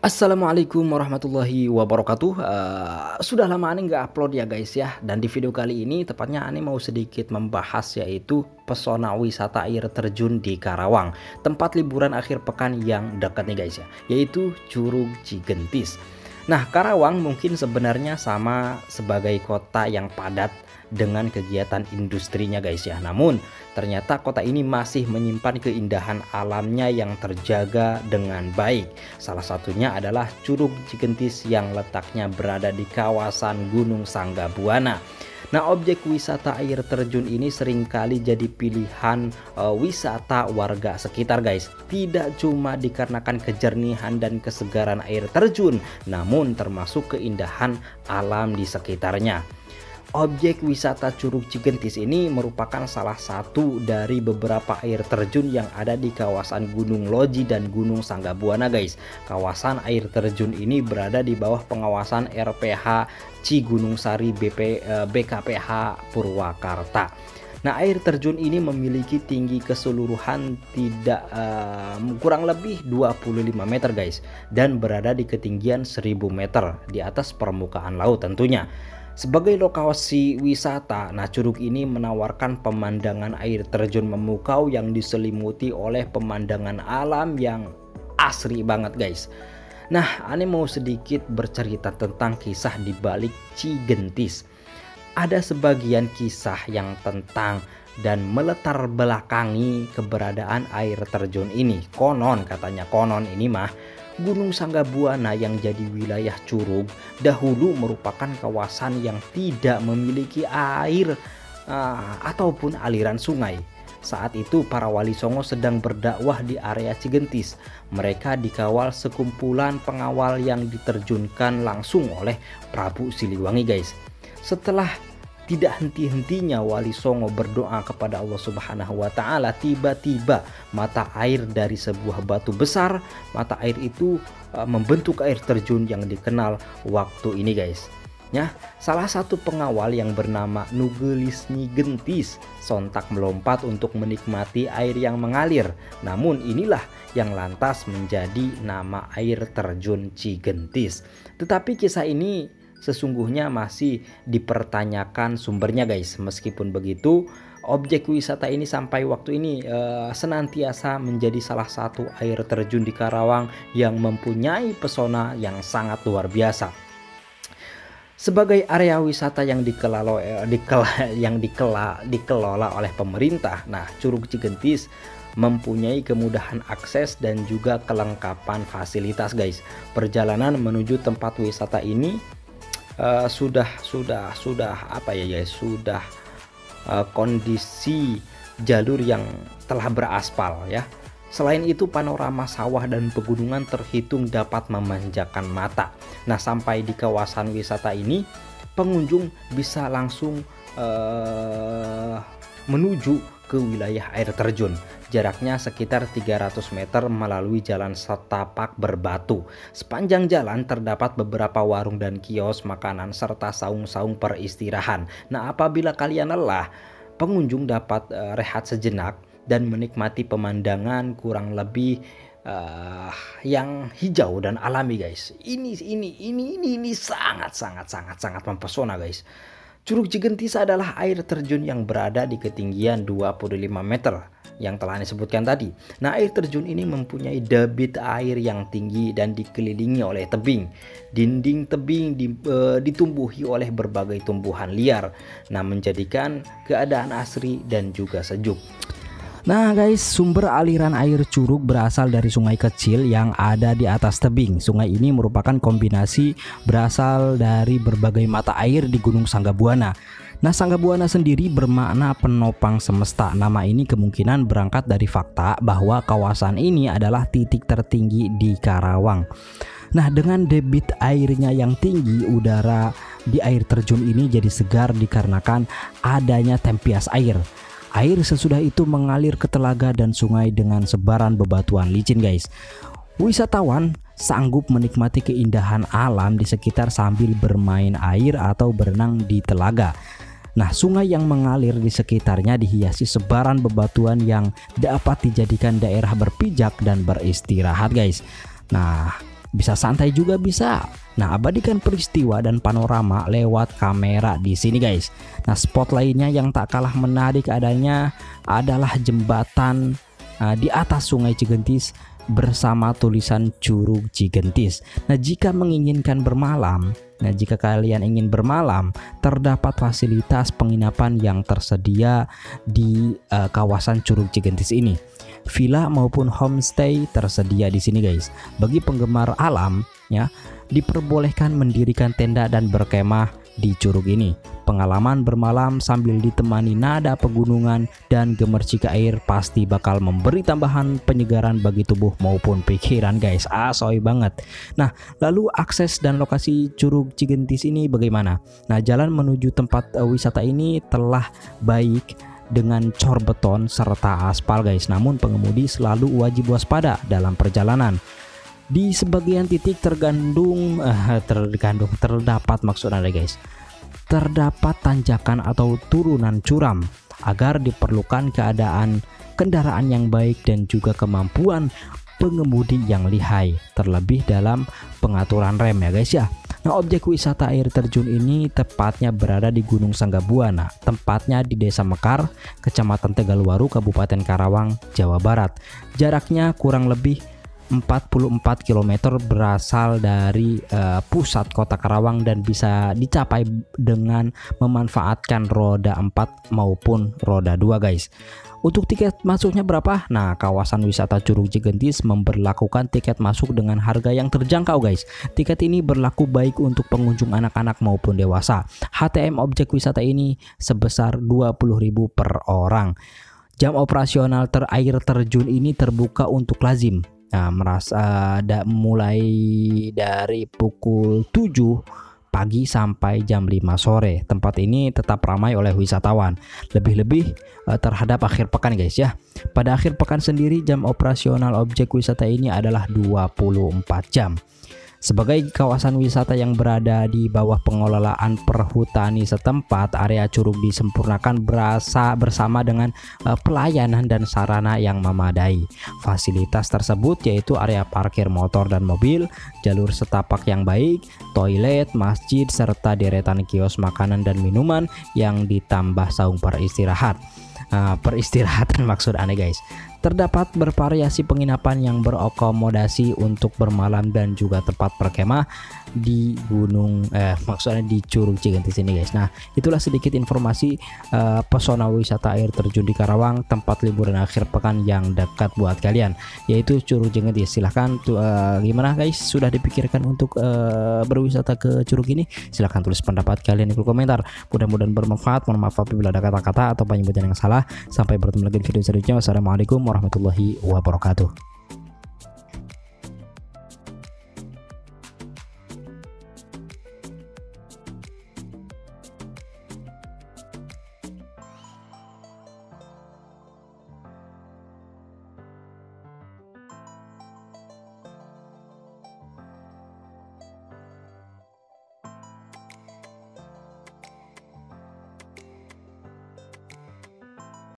Assalamualaikum warahmatullahi wabarakatuh. Sudah lama Ani nggak upload ya guys ya. Dan di video kali ini tepatnya Ani mau sedikit membahas yaitu pesona wisata air terjun di Karawang, tempat liburan akhir pekan yang dekat nih guys ya, yaitu Curug Cigentis. Nah, Karawang mungkin sebenarnya sama sebagai kota yang padat dengan kegiatan industrinya guys ya. Namun ternyata kota ini masih menyimpan keindahan alamnya yang terjaga dengan baik. Salah satunya adalah Curug Cigentis yang letaknya berada di kawasan Gunung Sanggabuana. Nah, objek wisata air terjun ini seringkali jadi pilihan wisata warga sekitar guys. Tidak cuma dikarenakan kejernihan dan kesegaran air terjun, namun termasuk keindahan alam di sekitarnya. Objek wisata Curug Cigentis ini merupakan salah satu dari beberapa air terjun yang ada di kawasan Gunung Loji dan Gunung Sanggabuana guys. Kawasan air terjun ini berada di bawah pengawasan RPH Cigunung Sari BKPH Purwakarta. Nah, air terjun ini memiliki tinggi keseluruhan tidak kurang lebih 25 meter guys, dan berada di ketinggian 1000 meter di atas permukaan laut tentunya. Sebagai lokasi wisata, nah curug ini menawarkan pemandangan air terjun memukau yang diselimuti oleh pemandangan alam yang asri banget guys. Nah, Ane mau sedikit bercerita tentang kisah di balik Cigentis. Ada sebagian kisah yang tentang dan melatar belakangi keberadaan air terjun ini. Konon ini mah Gunung Sanggabuana yang jadi wilayah Curug dahulu merupakan kawasan yang tidak memiliki air ataupun aliran sungai. Saat itu para wali songo sedang berdakwah di area Cigentis. Mereka dikawal sekumpulan pengawal yang diterjunkan langsung oleh Prabu Siliwangi guys. Setelah tidak henti-hentinya wali songo berdoa kepada Allah Subhanahu wa taala, tiba-tiba mata air dari sebuah batu besar, mata air itu membentuk air terjun yang dikenal waktu ini guys. Ya, salah satu pengawal yang bernama Nugelis Nyigentis sontak melompat untuk menikmati air yang mengalir. Namun inilah yang lantas menjadi nama air terjun Cigentis. Tetapi kisah ini sesungguhnya masih dipertanyakan sumbernya guys. Meskipun begitu, objek wisata ini sampai waktu ini senantiasa menjadi salah satu air terjun di Karawang yang mempunyai pesona yang sangat luar biasa. Sebagai area wisata yang dikelola oleh pemerintah, nah Curug Cigentis mempunyai kemudahan akses dan juga kelengkapan fasilitas guys. Perjalanan menuju tempat wisata ini sudah kondisi jalur yang telah beraspal ya. Selain itu panorama sawah dan pegunungan terhitung dapat memanjakan mata. Nah, sampai di kawasan wisata ini pengunjung bisa langsung menuju ke wilayah air terjun. Jaraknya sekitar 300 meter melalui jalan setapak berbatu. Sepanjang jalan terdapat beberapa warung dan kios makanan serta saung-saung peristirahan. Nah, apabila kalian lelah, pengunjung dapat rehat sejenak dan menikmati pemandangan kurang lebih yang hijau dan alami guys. Ini sangat mempesona guys. Curug Cigentis adalah air terjun yang berada di ketinggian 25 meter yang telah disebutkan tadi. Nah, air terjun ini mempunyai debit air yang tinggi dan dikelilingi oleh tebing. Dinding tebing ditumbuhi oleh berbagai tumbuhan liar. Nah, menjadikan keadaan asri dan juga sejuk. Nah guys, sumber aliran air curug berasal dari sungai kecil yang ada di atas tebing. Sungai ini merupakan kombinasi berasal dari berbagai mata air di Gunung Sanggabuana. Nah, Sanggabuana sendiri bermakna penopang semesta. Nama ini kemungkinan berangkat dari fakta bahwa kawasan ini adalah titik tertinggi di Karawang. Nah, dengan debit airnya yang tinggi, udara di air terjun ini jadi segar dikarenakan adanya tempias air. Air sesudah itu mengalir ke telaga dan sungai dengan sebaran bebatuan licin guys. Wisatawan sanggup menikmati keindahan alam di sekitar sambil bermain air atau berenang di telaga. Nah, sungai yang mengalir di sekitarnya dihiasi sebaran bebatuan yang dapat dijadikan daerah berpijak dan beristirahat guys. Nah, bisa santai juga bisa. Nah, abadikan peristiwa dan panorama lewat kamera di sini guys. Nah, spot lainnya yang tak kalah menarik adanya adalah jembatan di atas Sungai Cigentis bersama tulisan Curug Cigentis. Nah, jika menginginkan bermalam, jika kalian ingin bermalam, terdapat fasilitas penginapan yang tersedia di kawasan Curug Cigentis ini. Villa maupun homestay tersedia di sini guys. Bagi penggemar alam ya, diperbolehkan mendirikan tenda dan berkemah di curug ini. Pengalaman bermalam sambil ditemani nada pegunungan dan gemercik air pasti bakal memberi tambahan penyegaran bagi tubuh maupun pikiran guys. Asoy banget. Nah, lalu akses dan lokasi Curug Cigentis ini bagaimana? Nah, jalan menuju tempat wisata ini telah baik dengan cor beton serta aspal guys. Namun pengemudi selalu wajib waspada dalam perjalanan. Di sebagian titik terdapat maksud Anda guys, terdapat tanjakan atau turunan curam agar diperlukan keadaan kendaraan yang baik dan juga kemampuan pengemudi yang lihai, terlebih dalam pengaturan rem ya guys ya. Nah, objek wisata air terjun ini tepatnya berada di Gunung Sanggabuana, tempatnya di Desa Mekar, Kecamatan Tegalwaru, Kabupaten Karawang, Jawa Barat. Jaraknya kurang lebih 44 km berasal dari pusat kota Karawang dan bisa dicapai dengan memanfaatkan roda 4 maupun roda 2 guys. Untuk tiket masuknya berapa? Nah, kawasan wisata Curug Cigentis memberlakukan tiket masuk dengan harga yang terjangkau guys. Tiket ini berlaku baik untuk pengunjung anak-anak maupun dewasa. HTM objek wisata ini sebesar 20.000 per orang. Jam operasional air terjun ini terbuka untuk lazim. Nah, mulai dari pukul 7 pagi sampai jam 5 sore. Tempat ini tetap ramai oleh wisatawan, lebih-lebih terhadap akhir pekan guys ya. Pada akhir pekan sendiri jam operasional objek wisata ini adalah 24 jam. Sebagai kawasan wisata yang berada di bawah pengelolaan perhutani setempat, area curug disempurnakan bersama dengan pelayanan dan sarana yang memadai. Fasilitas tersebut yaitu area parkir motor dan mobil, jalur setapak yang baik, toilet, masjid, serta deretan kios makanan dan minuman yang ditambah saung peristirahatan maksud aneh guys. Terdapat bervariasi penginapan yang berakomodasi untuk bermalam dan juga tempat berkemah di maksudnya di Curug Cigentis ini guys. Nah, itulah sedikit informasi pesona wisata air terjun di Karawang, tempat liburan akhir pekan yang dekat buat kalian, yaitu Curug Cigentis. Silahkan gimana guys, sudah dipikirkan untuk berwisata ke Curug ini? Silahkan tulis pendapat kalian di kolom komentar. Mudah-mudahan bermanfaat. Mohon maaf apabila ada kata-kata atau penyebutan yang salah. Sampai bertemu lagi di video selanjutnya. Wassalamualaikum warahmatullahi wabarakatuh.